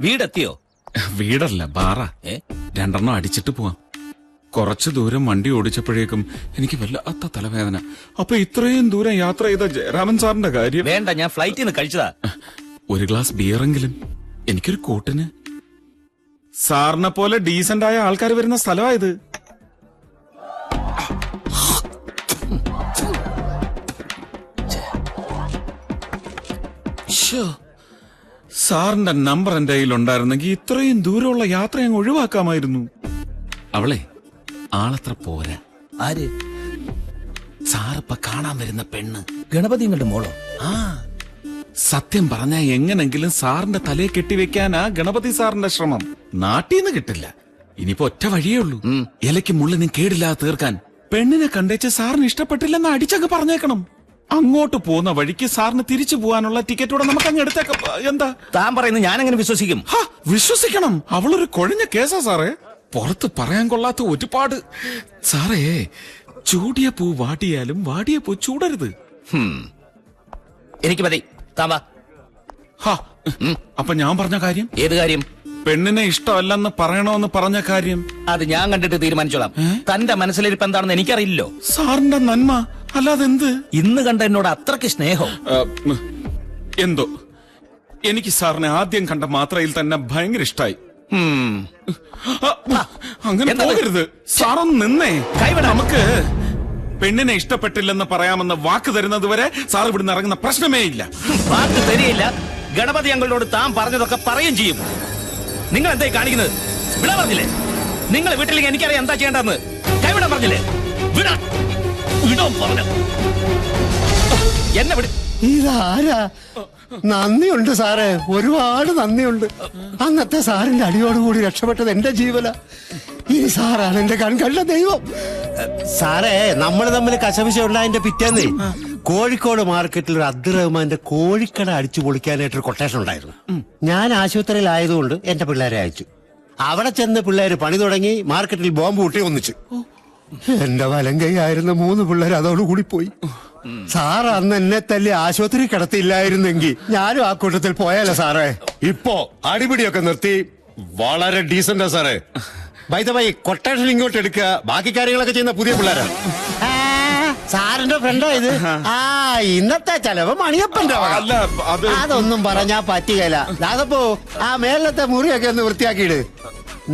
വീടെത്തിയോ? വീടല്ല, ബാറ. 2 അടിച്ചിട്ട് പോവാം. കുറച്ചു ദൂരം വണ്ടി ഓടിച്ചപ്പോഴേക്കും എനിക്ക് വല്ലാത്ത തലവേദന. അപ്പൊ ഇത്രയും ദൂരം യാത്ര ചെയ്ത ജയരാമൻ സാറിന്റെ കാര്യം. വേണ്ട, ഞാൻ ഫ്ലൈറ്റിൽ നിന്ന് കഴിച്ചതാ. ഒരു ഗ്ലാസ് ബിയറെങ്കിലും എനിക്കൊരു കൂട്ടിന്. സാറിനെ പോലെ ഡീസന്റ് ആയ ആൾക്കാർ വരുന്ന സ്ഥലമായത്. സാറിന്റെ നമ്പർ എന്റെ കയ്യിൽ ഉണ്ടായിരുന്നെങ്കിൽ ഇത്രയും ദൂരമുള്ള യാത്ര അങ്ങ് ഒഴിവാക്കാമായിരുന്നു. അവളെ ആളത്ര പോരാ. ആര്? സാറിപ്പ കാണാൻ വരുന്ന പെണ്ണ്. ഗണപതിങ്ങളുടെ മോളോ? ആ, സത്യം പറഞ്ഞാ എങ്ങനെങ്കിലും സാറിന്റെ തലയെ കെട്ടിവെക്കാനാ ഗണപതി സാറിന്റെ ശ്രമം. നാട്ടീന്ന് കിട്ടില്ല. ഇനിയിപ്പോ ഒറ്റ വഴിയേ ഉള്ളൂ. ഇലയ്ക്ക് മുള്ളിനും കേടില്ലാതെ തീർക്കാൻ. പെണ്ണിനെ കണ്ടേച്ച് സാറിന് ഇഷ്ടപ്പെട്ടില്ലെന്ന് അടിച്ചങ്ങ് പറഞ്ഞേക്കണം. അങ്ങോട്ട് പോകുന്ന വഴിക്ക് സാറിന് തിരിച്ചു പോകാനുള്ള ടിക്കറ്റോടെ നമുക്ക് അങ്ങ് എടുത്തേക്കാം. എന്താ താൻ പറയുന്നത്? ഞാൻ എങ്ങനെ വിശ്വസിക്കും? വിശ്വസിക്കണം. അവളൊരു കൊഴഞ്ഞ കേസാ സാറേ. പുറത്ത് പറയാൻ കൊള്ളാത്ത ഒരുപാട്. സാറേ, ചൂടിയ പൂ വാടിയാലും വാടിയ പൂ ചൂടരുത്. എനിക്ക് മതി. താൻ വാ. അപ്പൊ ഞാൻ പറഞ്ഞ കാര്യം? ഏത് കാര്യം? പെണ്ണിനെ ഇഷ്ടമല്ലെന്ന് പറയണോന്ന് പറഞ്ഞ കാര്യം. അത് ഞാൻ കണ്ടിട്ട് തീരുമാനിച്ചോളാം. തന്റെ മനസ്സിലിരിപ്പ് എന്താണെന്ന് എനിക്കറിയില്ലോ. സാറിന്റെ നന്മ അല്ലാതെ എന്ത്? ഇന്ന് കണ്ട എന്നോട് അത്രയ്ക്ക് സ്നേഹം. എന്തോ എനിക്ക് സാറിനെ ആദ്യം കണ്ട മാത്രയിൽ തന്നെ ഭയങ്കര ഇഷ്ടായി. അങ്ങനെ പോകരുത്. സാറൊന്ന് നിന്നേ. നമുക്ക് പെണ്ണിനെ ഇഷ്ടപ്പെട്ടില്ലെന്ന് പറയാമെന്ന് വാക്ക് തരുന്നത് വരെ സാർ ഇവിടുന്ന് ഇറങ്ങുന്ന പ്രശ്നമേ ഇല്ല. വാക്ക് തരികയില്ല. ഗണപതി അങ്കിളിനോട് താൻ പറഞ്ഞതൊക്കെ പറയുകയും ചെയ്യും. നിങ്ങൾ എന്തായി കാണിക്കുന്നത്? വിടാൻ പറഞ്ഞില്ലേ? നിങ്ങൾ വീട്ടിലേക്ക് എനിക്കറിയാം എന്താ ചെയ്യേണ്ടതെന്ന്. കൈവിടാൻ പറഞ്ഞില്ലേ? വിടാൻ പറഞ്ഞു. എന്നെ വിട്. ഇതാരാ? നന്ദിയുണ്ട് സാറേ, ഒരുപാട് നന്ദിയുണ്ട്. അന്നത്തെ സാറിന്റെ അടിയോടുകൂടി രക്ഷപ്പെട്ടത് എന്റെ ജീവന. ഇനി സാറാണ് എന്റെ കൺകണ്ട ദൈവം. സാറേ, നമ്മൾ തമ്മിൽ കശപിശ ഉണ്ടായതിന്റെ പിറ്റേന്ന് കോഴിക്കോട് മാർക്കറ്റിൽ ഒരു അബ്ദുറഹ്മാന്റെ കോഴിക്കട അടിച്ചു പൊളിക്കാനായിട്ടൊരു കൊട്ടേഷൻ ഉണ്ടായിരുന്നു. ഞാൻ ആശുപത്രിയിലായതുകൊണ്ട് എന്റെ പിള്ളേരെ അയച്ചു. അവിടെ ചെന്ന് പിള്ളേര് പണി തുടങ്ങി. മാർക്കറ്റിൽ ബോംബ് കൂട്ടി ഒന്നിച്ചു. എന്റെ വലം കൈയായിരുന്ന 3 പിള്ളേർ അതോടുകൂടി പോയി. സാർ അന്ന് എന്നെ തല്ലി ആശുപത്രി കിടത്തിയില്ലായിരുന്നെങ്കിൽ ഞാനും ആ കൂട്ടത്തിൽ പോയാലോ സാറേ. ഇപ്പോ അടിപിടിയൊക്കെ നിർത്തി വളരെ ഡീസന്റാ സാറേ. ബൈ കൊട്ടേഷൻ ഇങ്ങോട്ട് എടുക്കുക. ബാക്കി കാര്യങ്ങളൊക്കെ ചെയ്യുന്ന പുതിയ പിള്ളേരാ. സാറിന്റെ ഫ്രണ്ടോ ഇത്? ഇന്നത്തെ ചെലവ് മണിയപ്പന്റെ. അതൊന്നും പറഞ്ഞാ പറ്റുകയില്ല. അതപ്പോ ആ മേലത്തെ മുറിയൊക്കെ ഒന്ന് വൃത്തിയാക്കിയിട്.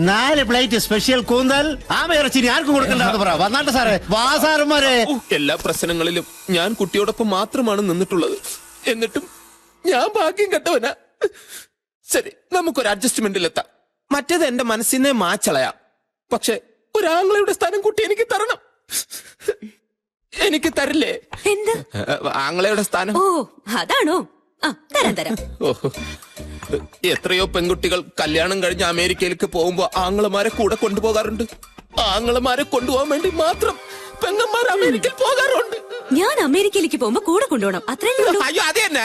4 പ്ലേറ്റ് സ്പെഷ്യൽ കൂന്തൽ ആമയിറച്ചി ആർക്കും കൊടുക്കണ്ടെന്ന് പറ. വന്നാട്ടെ സാറേ. വാ സാറുമാരെ. എല്ലാ പ്രശ്നങ്ങളിലും ഞാൻ കുട്ടിയോടൊപ്പം മാത്രമാണ് നിന്നിട്ടുള്ളത്. എന്നിട്ടും ഞാൻ ഭാഗ്യം കെട്ടവനാ. ശരി, നമുക്കൊരു അഡ്ജസ്റ്റ്മെന്റിലെത്താം. മറ്റേത് എന്റെ മനസ്സിനെ മാച്ചളയാം. പക്ഷെ ഒരാങ്ങളുടെ സ്ഥാനം കുട്ടി എനിക്ക് തരണം. എനിക്ക് തരില്ലേ? എന്ത്? ആങ്ങളയുടെ സ്ഥാനം. ഓ, അതാണോ? തരാം. എത്രയോ പെൺകുട്ടികൾ കല്യാണം കഴിഞ്ഞ് അമേരിക്കയിലേക്ക് പോകുമ്പോ ആങ്ങളമാരെ കൂടെ കൊണ്ടുപോകാറുണ്ട്. ആങ്ങളമാരെ കൊണ്ടുപോകാൻ വേണ്ടി മാത്രം പെങ്ങന്മാർ അമേരിക്കയിൽ പോകാറുണ്ട്. ഞാൻ അമേരിക്കയിലേക്ക് പോകുമ്പോ കൂടെ കൊണ്ടുപോകണം. അത്രയല്ലേ? അയ്യോ, അത് തന്നെ.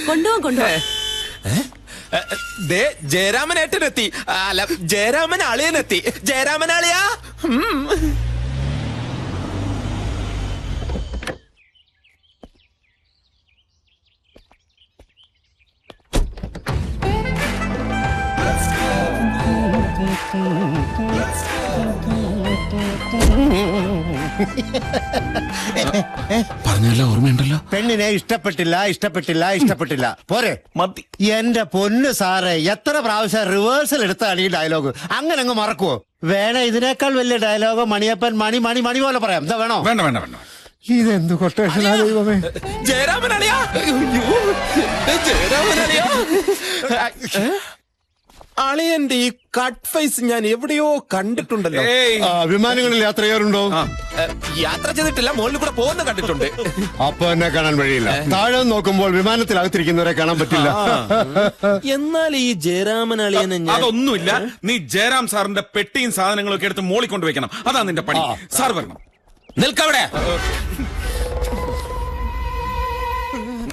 കൊണ്ടുപോകാൻ. ജയരാമനേട്ടനെത്തി. അല്ല, ജയരാമൻ അളിയനെത്തി. ജയരാമൻ അളിയാ. പറഞ്ഞല്ലോ, ഓർമ്മയുണ്ടല്ലോ. പെണ്ണിനെ ഇഷ്ടപ്പെട്ടില്ല പോരെ? മതി. എന്റെ പൊന്ന് സാറേ, എത്ര പ്രാവശ്യം റിവേഴ്സൽ എടുത്താണ് ഈ ഡയലോഗ്. അങ്ങനെ അങ്ങ് മറക്കുവോ? വേണേ ഇതിനേക്കാൾ വലിയ ഡയലോഗ് മണിയപ്പൻ മണി മണി മണി പോലെ പറയാം. എന്താ വേണോ? വേണ്ട. ഇതെന്ത് കൊട്ടേഷനാ ദൈവമേ. ജയരാമൻ അളിയാ. ജയരാമൻ അളിയാ. അളിയന്റെ ഈ കട്ട് ഫേസ് ഞാൻ എവിടെയോ കണ്ടിട്ടുണ്ടല്ലോ. വിമാനങ്ങളിൽ യാത്ര ചെയ്യാറുണ്ടോ? യാത്ര ചെയ്തിട്ടില്ല, മുകളിൽ കൂടെ പോകുന്ന കണ്ടിട്ടുണ്ട്. അപ്പൊ എന്നെ കാണാൻ വഴിയില്ല. താഴെ നോക്കുമ്പോൾ വിമാനത്തിലകത്തിരിക്കുന്നവരെ കാണാൻ പറ്റില്ല. എന്നാൽ ഈ ജയരാമൻ അളിയനെ അതൊന്നുമില്ല. നീ ജയറാം സാറിന്റെ പെട്ടിയും സാധനങ്ങളും ഒക്കെ എടുത്ത് മോളിൽ കൊണ്ടുവയ്ക്കണം. അതാ നിന്റെ പണി. സാർ വരണം. നിൽക്കവിടെ.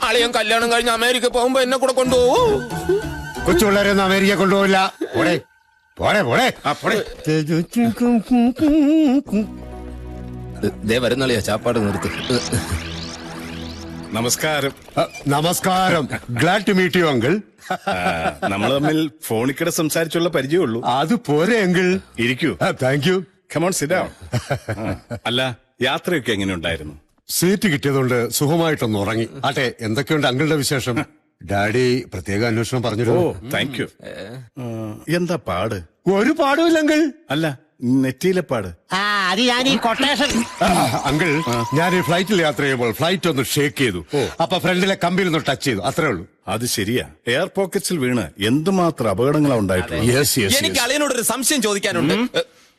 അളിയൻ കല്യാണം കഴിഞ്ഞ് അമേരിക്ക പോകുമ്പോ എന്നെ കൂടെ കൊണ്ടുപോകൂ. കൊച്ചുപിള്ളേരെ ഒന്നും അമേരിക്ക കൊണ്ടുപോകില്ല. വരുന്നളിയാ, ചാപ്പാട് നിർത്തി. നമസ്കാരം. നമസ്കാരം. Glad to meet you uncle. നമ്മൾ തമ്മിൽ ഫോണിക്കിടെ സംസാരിച്ചുള്ള പരിചയമുള്ളൂ. അത് പോരെ അങ്കിൾ. ഇരിക്കൂ. Thank you. Come on sit down. അല്ല, യാത്രയൊക്കെ എങ്ങനെ ഉണ്ടായിരുന്നു? സീറ്റ് കിട്ടിയതുകൊണ്ട് സുഖമായിട്ടൊന്ന് ഉറങ്ങി. ആട്ടെ, എന്തൊക്കെയുണ്ട് അങ്കിളുടെ വിശേഷം? ഡാഡി പ്രത്യേക അന്വേഷണം ഓ, പറഞ്ഞിരുന്നു. Thank you. എന്താ പാട്? ഒരു പാടുമില്ല അങ്കിൾ. അല്ല, നെറ്റിയിലെ പാട്. അത് ഞാൻ ഈ കൊട്ടേഷൻ. അങ്കിൾ, ഞാൻ ഈ ഫ്ലൈറ്റിൽ യാത്ര ചെയ്യുമ്പോൾ ഫ്ലൈറ്റ് ഒന്ന് ഷേക്ക് ചെയ്തു. അപ്പൊ ഫ്രണ്ടിലെ കമ്പിയിൽ ഒന്ന് ടച്ച് ചെയ്തു, അത്രേ ഉള്ളൂ. അത് ശരിയാ. എയർ പോക്കറ്റ്സിൽ വീണ് എന്തുമാത്രം അപകടങ്ങളാ ഉണ്ടായിട്ടുള്ളത്. Yes yes. എനിക്ക് അളിയനോടൊരു സംശയം ചോദിക്കാനുണ്ട്.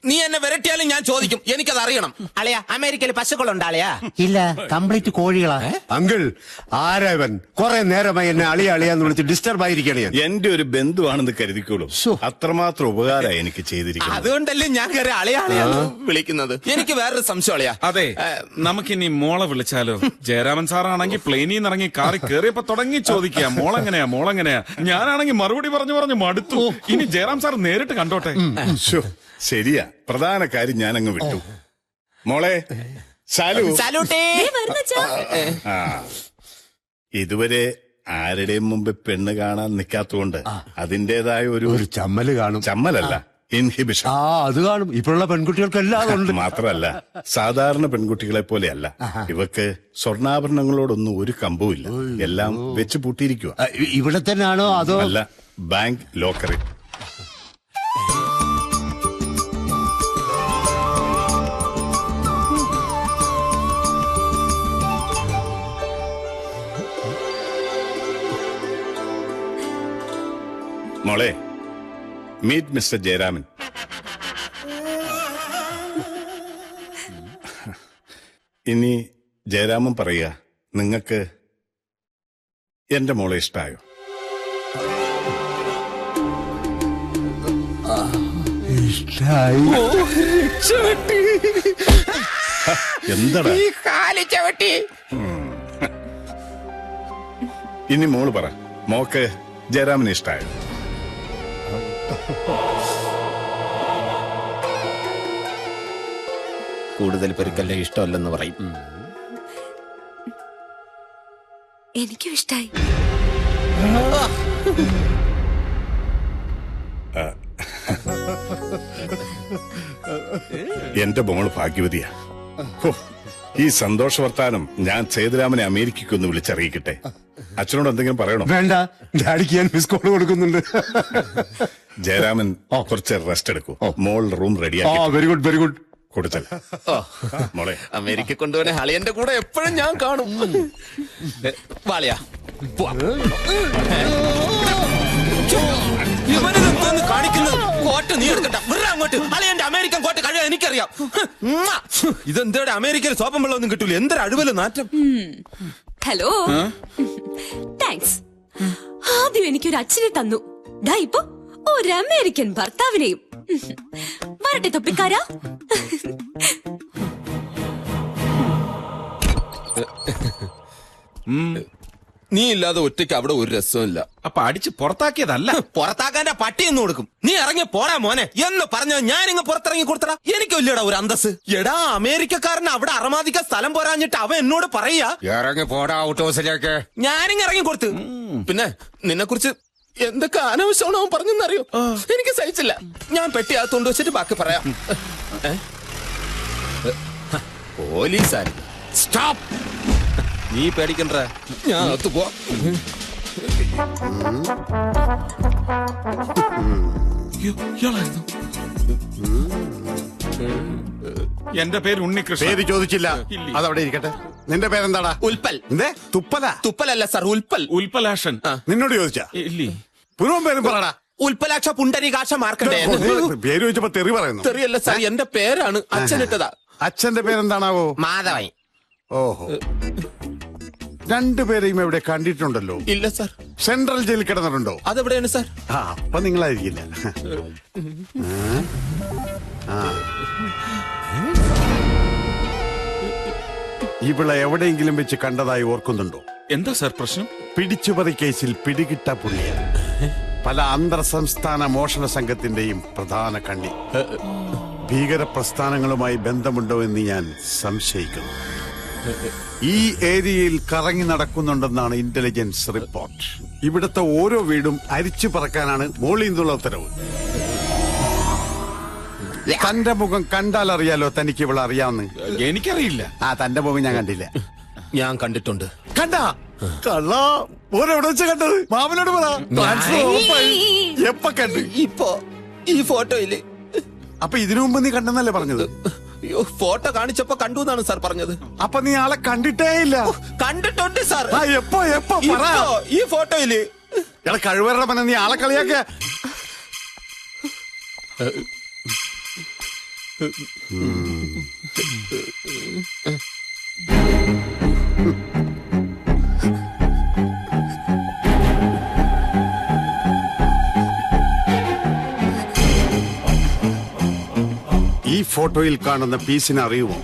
നീ എന്നെ വിരട്ടിയാലും ഞാൻ ചോദിക്കും, എനിക്കത് അറിയണം. അളിയ, അമേരിക്കയിൽ പശുക്കളുണ്ട് അളിയാ? ഇല്ല, കംപ്ലീറ്റ് കോഴികളാ. അങ്കിൾ, ആരാവൻ? കുറെ നേരമായി എന്നെ അളിയ അളിയാന്ന് വിളിച്ച് ഡിസ്റ്റർബ് ആയിരിക്കണേ. എന്റെ ഒരു ബന്ധുവാണെന്ന് കരുതിക്കോളൂ. അത്രമാത്രം ഉപകാരമായി എനിക്ക് ചെയ്തിരിക്കുന്നത്. അതുകൊണ്ടല്ലേ ഞാൻ കയറി അളിയ അളിയാന്ന് വിളിക്കുന്നത്. എനിക്ക് വേറൊരു സംശയം അളിയാ. അതെ, നമുക്കിനി മോളെ വിളിച്ചാലോ? ജയരാമൻ സാറാണെങ്കിൽ പ്ലെയിനിൽ നിന്ന് ഇറങ്ങി കാറി കയറിയപ്പോ തുടങ്ങി ചോദിക്കുക, മോളെങ്ങനെയാ മോളെങ്ങനെയാ. ഞാനാണെങ്കിൽ മറുപടി പറഞ്ഞു മടുത്തു. ഇനി ജയറാം സാർ നേരിട്ട് കണ്ടോട്ടെ. ശരിയാ, പ്രധാന കാര്യം ഞാൻ അങ്ങ് വിട്ടു. മോളെ സാലൂട്ടേ. ആ, ഇതുവരെ ആരുടെയും മുമ്പ് പെണ്ണ് കാണാൻ നിൽക്കാത്തതുകൊണ്ട് അതിന്റേതായ ഒരു ചമ്മല് കാണും. ചമ്മലല്ല, ഇൻഹിബിഷൻ. അത് കാണും. ഇപ്പോഴുള്ള പെൺകുട്ടികൾക്കെല്ലാം ഉണ്ട്. മാത്രമല്ല, സാധാരണ പെൺകുട്ടികളെ പോലെയല്ല ഇവക്ക്. സ്വർണ്ണാഭരണങ്ങളോടൊന്നും ഒരു കമ്പവുമില്ല. എല്ലാം വെച്ച് പൂട്ടിയിരിക്കുക. ഇവിടെ തന്നെയാണോ അതോ? അല്ല, ബാങ്ക് ലോക്കറി. മോളെ, മീറ്റ് മിസ്റ്റർ ജയരാമൻ. ഇനി ജയരാമൻ പറയുക, നിങ്ങൾക്ക് എന്റെ മോളെ ഇഷ്ടായോ? എന്താടാ ഇനി മോള് പറ, മോക്ക് ജയരാമനെ ഇഷ്ടായോ? കൂടുതൽ പേർക്കല്ലേ ഇഷ്ടമല്ലെന്ന് പറയും. എനിക്കും ഇഷ്ടായി. എന്റെ മോള് ഭാഗ്യവതിയാ. ഈ സന്തോഷ വർത്താനം ഞാൻ സേതുരാമനെ അമേരിക്കയ്ക്കൊന്ന് വിളിച്ചറിയിക്കട്ടെ. അച്ഛനോട് എന്തെങ്കിലും പറയണോ? വേണ്ട, ഡാഡിക്ക് ഞാൻ മിസ് കോൾ കൊടുക്കുന്നുണ്ട്. ജയരാമൻ കുറച്ച് റെസ്റ്റ് എടുക്കൂ. മോൾ റൂം റെഡിയാക്കി. Very good very good. കൊടുത്തല്ല മോളെ. അമേരിക്ക കൊണ്ടുപോണേ അളിയന്റെ കൂടെ എപ്പോഴും ഞാൻ കാണും. വാളിയാ, ഇവനെന്തോന്ന് കാണിക്കുന്നത്? കോട്ട് നീ എടുക്കണ്ട, വെറുതെ അങ്ങോട്ട്. അളിയന്റെ അമേരിക്കൻ കോട്ട് കഴിയാൻ എനിക്കറിയാം. ഇതെന്തോടെ അമേരിക്കയിൽ സോപ്പം വെള്ളമൊന്നും കിട്ടൂല. എന്തൊരു അഴുവല് നാറ്റം. Hello, thanks. ആദ്യം എനിക്കൊരു അച്ഛനെ തന്നു, ദാ ഇപ്പൊ ഒരു അമേരിക്കൻ ഭർത്താവിനെയും. വരട്ടെ തൊപ്പിക്കാരാ. നീ ഇല്ലാതെ ഒറ്റയ്ക്ക് അവിടെ ഒരു രസമില്ല. അപ്പൊ അടിച്ച് പുറത്താക്കിയതല്ല, പുറത്താക്കാന്റെ പട്ടി എന്ന് കൊടുക്കും. നീ ഇറങ്ങി പോടാ മോനെ എന്ന് പറഞ്ഞോ. ഞാൻ ഇങ്ങ് പുറത്തിറങ്ങി കൊടുത്തടാ. എനിക്കൊല്ലടാ ഒരു അന്തസ്. എടാ, അമേരിക്കക്കാരന് അവിടെ അറമാദിക്കാൻ സ്ഥലം പോരാഞ്ഞിട്ട് അവൻ എന്നോട് പറയാ, ഇറങ്ങി പോടാ ഔട്ട് ഹൗസിലേക്ക്. ഞാനിങ്ങ് ഇറങ്ങി കൊടുത്ത്. പിന്നെ നിന്നെ കുറിച്ച് എന്തൊക്കെ അനാവശ്യമാണോ അവൻ പറഞ്ഞെന്നറിയോ? എനിക്ക് സഹിച്ചില്ല. ഞാൻ പെട്ടി അകത്തോണ്ട് വെച്ചിട്ട് ബാക്കി പറയാം. പോലീസാരി. സ്റ്റോപ്പ്. നീ പേടിക്കണ്ട, ഞാൻ അകത്ത് പോ. എന്റെ പേര് ഉണ്ണികൃഷ്ണൻ. പേര് ചോദിച്ചില്ല, അതവിടെ ഇരിക്കട്ടെ. നിന്റെ പേരെന്താടാ? ഉൽപ്പൽ. എന്തേ? തുപ്പല? തുപ്പലല്ല സാർ, ഉൽപ്പൽ. ഉൽപ്പലാഷൻ. നിന്നോട് ചോദിച്ചാ? ഇല്ലേ. പുനവും പേരും പറടാ. ഉൽപ്പലാക്ഷ പുണ്ടരീകാക്ഷ മാർക്കണ്ടേ. പേര് ചോദിച്ചപ്പോ തെറി പറയുന്നു. തെറിയല്ല സാർ, എന്റെ പേരാണ്. അച്ഛനിട്ടതാ. അച്ഛന്റെ പേരെന്താണാവോ? മാധവൻ. ഓഹോ, രണ്ടുപേരെയും എവിടെ കണ്ടിട്ടുണ്ടല്ലോ? ഇല്ല സാർ. സെൻട്രൽ ജയിലിൽ കിടന്നിട്ടുണ്ടോ? അതെവിടെയാണ് സാർ? അപ്പൊ നിങ്ങളായിരിക്കില്ല. ഇവിടെ എവിടെയെങ്കിലും വെച്ച് കണ്ടതായി ഓർക്കുന്നുണ്ടോ? എന്താ സാർ പ്രശ്നം? പിടിച്ചുപറി കേസിൽ പിടികിട്ട പുള്ളിയ. പല അന്തർ സംസ്ഥാന മോഷണ സംഘത്തിന്റെയും പ്രധാന കണ്ണി. ഭീകര പ്രസ്ഥാനങ്ങളുമായി ബന്ധമുണ്ടോ എന്ന് ഞാൻ സംശയിക്കുന്നു. ഈ ഏരിയയിൽ കറങ്ങി നടക്കുന്നുണ്ടെന്നാണ് ഇന്റലിജൻസ് റിപ്പോർട്ട്. ഇവിടുത്തെ ഓരോ വീടും അരിച്ചു പറക്കാനാണ് മോളിൽ നിന്നുള്ള ഉത്തരവ്. തന്റെ മുഖം കണ്ടാൽ അറിയാലോ തനിക്ക് ഇവിടെ അറിയാവുന്ന. എനിക്കറിയില്ല. തന്റെ മുഖം ഞാൻ കണ്ടില്ല. ഞാൻ കണ്ടിട്ടുണ്ട്. കണ്ടാ കള്ള ഓരെവിടെ വെച്ച കണ്ടത്? മാമനോട് പറ. ട്രാൻസ്ഫർ ഉറപ്പായി. എപ്പ കണ്ട്? ഇപ്പോ ഈ ഫോട്ടോയില്. അപ്പൊ ഇതിനു മുമ്പ് നീ കണ്ടെന്നല്ലേ പറഞ്ഞത്? അയ്യോ, ഫോട്ടോ കാണിച്ചപ്പോ കണ്ടു എന്നാണ് സാർ പറഞ്ഞത്. അപ്പൊ നീ ആളെ കണ്ടിട്ടേ ഇല്ല? കണ്ടിട്ടുണ്ട് സാർ. എപ്പോ എപ്പോ പറ. ഈ ഫോട്ടോയില്. എടാ കഴിവരുടെ മന, നീ ആളെ കളിയാക്ക. ഈ ഫോട്ടോയിൽ കാണുന്ന പീസിനെ അറിയുമോ?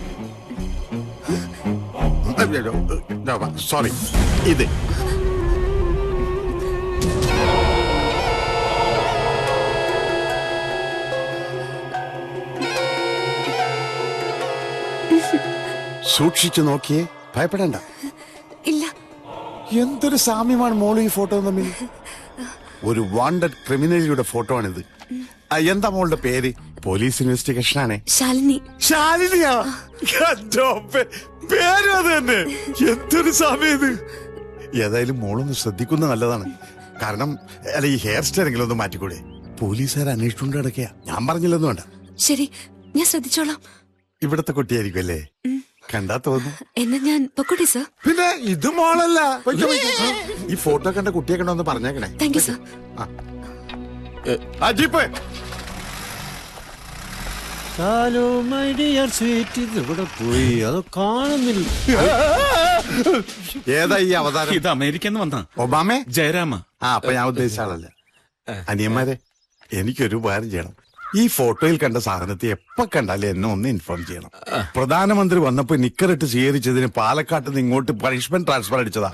സോറി, ഇത് സൂക്ഷിച്ചു നോക്കിയേ, ഭയപ്പെടണ്ട. ഇല്ല. എന്തൊരു സാമ്യമാണ് മോളും ഈ ഫോട്ടോ തമ്മിൽ. ഒരു വാണ്ടഡ് ക്രിമിനലിയുടെ ഫോട്ടോ ആണിത്. എന്താ മോളുടെ പേര്? പോലീസ് ഇൻവെസ്റ്റിഗേഷൻ ആണ്. ശാലിനി. ശാലിനിയാ? പേരും അത് തന്നെ. എന്തൊരു സാമ്യം ഇത്. ഏതായാലും മോളൊന്ന് ശ്രദ്ധിക്കുന്ന നല്ലതാണ്. കാരണം അല്ല, ഈ ഹെയർ സ്റ്റൈലെങ്കിലും ഒന്ന് മാറ്റിക്കൂടെ? പോലീസുകാർ അന്വേഷിച്ചുകൊണ്ട് കിടക്കുക. ഞാൻ പറഞ്ഞില്ലെന്ന് വേണ്ട. ശരി, ഞാൻ ശ്രദ്ധിച്ചോളാം. ഇവിടത്തെ കുട്ടിയായിരിക്കും അല്ലേ? കണ്ടാ തോന്നുന്നു. എന്നാ ഞാൻ പൊക്കോട്ടെ സർ. പിന്നെ ഇത് മോളല്ല. ഈ ഫോട്ടോ കണ്ട കുട്ടിയെ കണ്ടോന്ന് പറഞ്ഞേക്കണേ. Thank you sir. ജീപ്പ് ഇവിടെ പോയി അത് കാണുന്നില്ല. ഏതാ ഈ അവതാരം? ഇത് അമേരിക്കന്ന് വന്ന ഒബാമേ? ജയരാമ. അപ്പൊ ഞാൻ ഉദ്ദേശിച്ച ആളല്ല. അനിയന്മാരെ, എനിക്കൊരു ഉപകാരം ചെയ്യണം. ഈ ഫോട്ടോയിൽ കണ്ട സാധനത്തെ എപ്പോ കണ്ടാലും എന്നെ ഒന്ന് ഇൻഫോം ചെയ്യണം. പ്രധാനമന്ത്രി വന്നപ്പോ നിക്കറിട്ട് സ്വീകരിച്ചതിന് പാലക്കാട്ട് നിന്ന് ഇങ്ങോട്ട് പണിഷ്മെന്റ് ട്രാൻസ്ഫർ അടിച്ചതാ.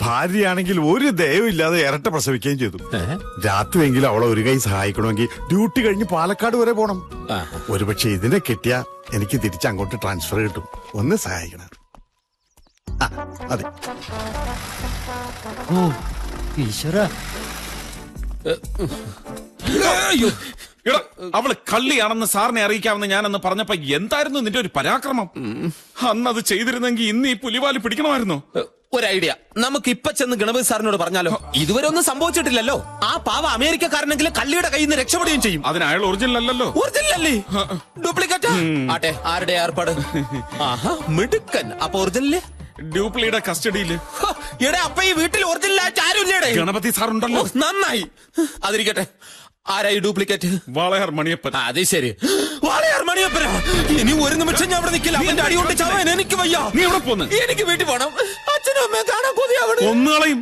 ഭാര്യയാണെങ്കിൽ ഒരു ദയവില്ലാതെ ഇരട്ട പ്രസവിക്കുകയും ചെയ്തു. രാത്രിയെങ്കിലും അവളെ ഒരു കൈ സഹായിക്കണമെങ്കിൽ ഡ്യൂട്ടി കഴിഞ്ഞ് പാലക്കാട് വരെ പോണം. ഒരുപക്ഷെ ഇതിനെ കിട്ടിയാ എനിക്ക് തിരിച്ച് അങ്ങോട്ട് ട്രാൻസ്ഫർ കിട്ടും. ഒന്ന് സഹായിക്കണം. അതെ. ഈശ്വര, അവള് കള്ളിയാണെന്ന് സാറിനെ അറിയിക്കാമെന്ന് ഞാനെന്ന് പറഞ്ഞപ്പോ എന്തായിരുന്നു നിന്റെ ഒരു പരാക്രമം? അന്നത് ചെയ്തിരുന്നെങ്കിൽ ഇന്ന് ഈ പുലിവാല് പിടിക്കണമായിരുന്നു. ഒരു ഐഡിയ. നമുക്ക് ഇപ്പൊ ചെന്ന് ഗണപതി സാറിനോട് പറഞ്ഞാലോ? ഇതുവരെ ഒന്നും സംഭവിച്ചിട്ടില്ലല്ലോ. ആ പാവ അമേരിക്കക്കാരനെങ്കിലും കള്ളിയുടെ കയ്യിൽ നിന്ന് രക്ഷപ്പെടുകയും ചെയ്യും. അതിന് അയാൾ ഒറിജിനൽ അല്ലല്ലോ. ഒറിജിനൽ അല്ലേ? ഡ്യൂപ്ലിക്കേറ്റ് ആട്ടെ. ആരുടെ ഏർപ്പാട്? ആഹാ, മിടുക്കൻ. അപ്പൊ ഒറിജിനല് ഡ്യൂപ്ലിയുടെ കസ്റ്റഡിയില്. ഇവിടെ അപ്പൊ ഈ വീട്ടിൽ ഒറിജിനൽ ആയിട്ട് ആരുമില്ലേ? ഗണപതി സാറുണ്ടല്ലോ. നന്നായി. അതിരിക്കട്ടെ, ആരായി ഡ്യൂപ്ലിക്കേറ്റ്? വാളയാർ മണിയപ്പൻ. അത് ശരി, വാളയാർ മണിയപ്പനാ. ഇനി ഒരു നിമിഷം ഞാൻ അവിടെ നിൽക്കില്ല. അവന്റെ അടി കൊണ്ട് ചാവാൻ എനിക്ക് വയ്യ. നീ എവിടെ പോന്ന്? എനിക്ക് വീട്ടിൽ പോണം. അച്ഛനും അമ്മയെ കാണാൻ കൊതിയാവണം. ഒന്നുകളയും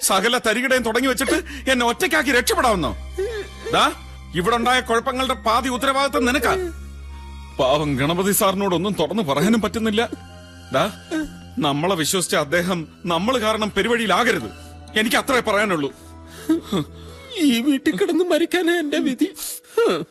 സകല തരികിടയും തുടങ്ങി വെച്ചിട്ട് എന്നെ ഒറ്റയ്ക്കാക്കി രക്ഷപ്പെടാവുന്നോ? ദാ, ഇവിടെ ഉണ്ടായ കുഴപ്പങ്ങളുടെ പാതി ഉത്തരവാദിത്തം നിനക്കാ. പാവം ഗണപതി സാറിനോടൊന്നും തുറന്നു പറയാനും പറ്റുന്നില്ല. ദാ, നമ്മളെ വിശ്വസിച്ച അദ്ദേഹം നമ്മൾ കാരണം പെരുവഴിയിലാകരുത്. എനിക്ക് അത്രേ പറയാനുള്ളൂ. ഈ വീട്ടിൽ കിടന്ന് മരിക്കാനേ എന്റെ വിധി.